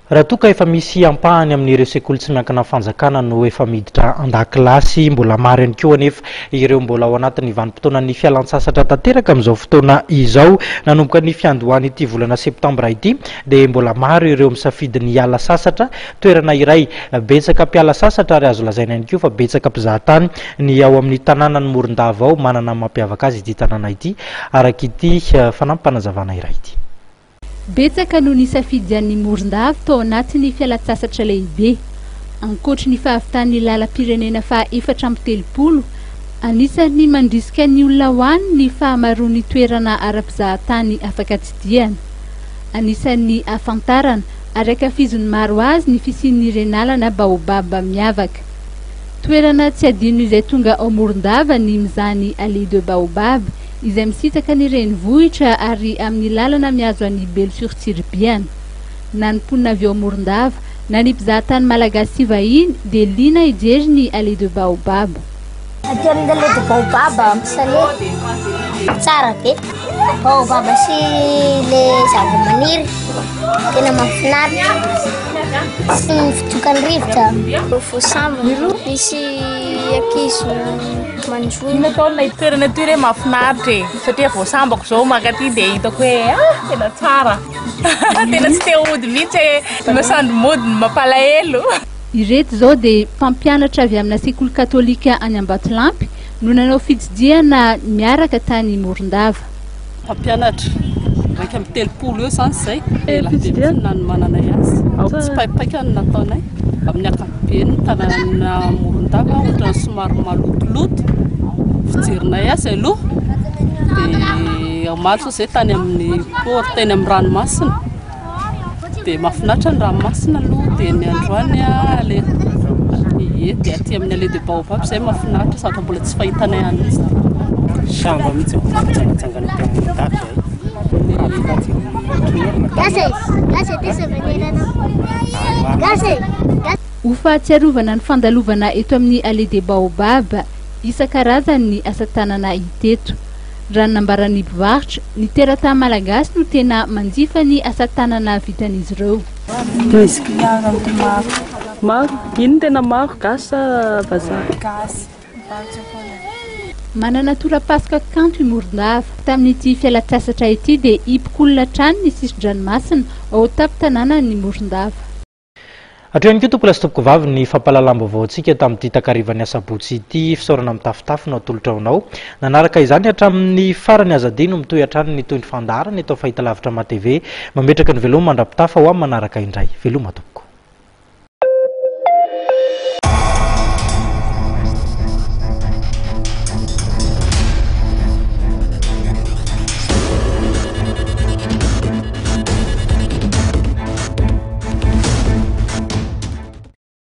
Raha toka efa misy ampahany amin'ireo sekoly tsy miankina fanjakana no efa miditra an-dakilasy mbola maro ihany koa anefa ireo mbola ao anatin'ny vanim-potoana ny fialan-tsasatra tanteraka amin'izao fotoana izao nanomboka ny fiandohany ity volana septambra ity dia mbola maro ireo misafidy ny hiala sasatra toerana iray betsaka mpiala sasatra ary azo lazaina ihany koa fa betsaka mpizahatany ny ao amin'ny tanàna ny Morondava ao manana mampiavaka azy ity tanàna ity araka ity fanampanazavana iray ity. Betsaka no nisafidian'ny Morondava tao anatin'ny fialan-tsasatra lehibe. Ankoatry ny fahavitan'ny lalam-pirenena fa 430, anisan'ny mandrisika ny olona ho any ny fahamaroan'ny toerana ara-pizahatany afaka tsidihana. Anisan'ny afantarana ary ankafiziny maro azy ny fisian'ny renalana baobab miavaka. Toerana tsy adino izay tonga ao Morondava ny mizany allée de baobab izay misitaka ny renivohitra ary amin'ny lalana miazo an'ny Belo-sur-Tsirbiana. Na ny mponina avy ao Morondava na ny mpizahatany malagasy sy vahiny dia liana hijery ny allée de baobab. Aty amin'ny allée de baobab misalé tsara be baobab sy le zava-maniry tena mahafinaritra. Ny fitokany rivotra voasamba misy ankizy manjono taona toerana toy mahafinaritra satria voasambako zao makaty dia hitako hoe tena tsara tena tsy te hody mihitsy masandy modiny mampalahelo. Ireto zao dia mpampianatra avy amina sekoly katolika any Ambatolampy no nanao fitsidiana miaraka tany Morondava. Mpampianatra raika amin'ny telopolo eo zany zay fitsidiana no manana azy tsy paipaika no nataonay amin'ny ankapobeny tanàna Morondava ohatrany somary malotoloto fijerinay azy aloha dia amalso zay tany amin'ny port teny amin'ny ranomasina dia mahafinaritra ny ranomasina aloha dia ny androany dia aty amin'ny allée de baobab zay mahafinaritra sady mbola tsy fahitanay an'izy samba mihitsy mitsangana teo Morondava Ho fahatsiarovana ny fandalovana eto amin'ny allée de baobab isan-karazany ny asa tanana hiteto. Raha nambaran'ny mpivarotra ny teratany malagasy no tena manjifa ny asa tanana vitan'izy ireo. Misy client maro ino tena maro gasy vazaha manana tora-pasika kanto i Morondava. Tamin'ity fialan-tsasatra ity dia hipikolona trano ny sisin-dranomasina ao tampon-tanàna ny Morondava. Hatreo koa tompola sy tompoko vavy ny fampahalalam-baovao antsika tamin'ity takarivany asabotsy ity fisaorana mitafitafy no atolotra honao. Nanaraka izany hatramin'ny farany azadino mitohy hatrany ny toy ny fandarany atao fahitalavitra ma TV mametraka ny veloma mandrapitafa ho amin'ny manaraka indray. Veloma tompoko.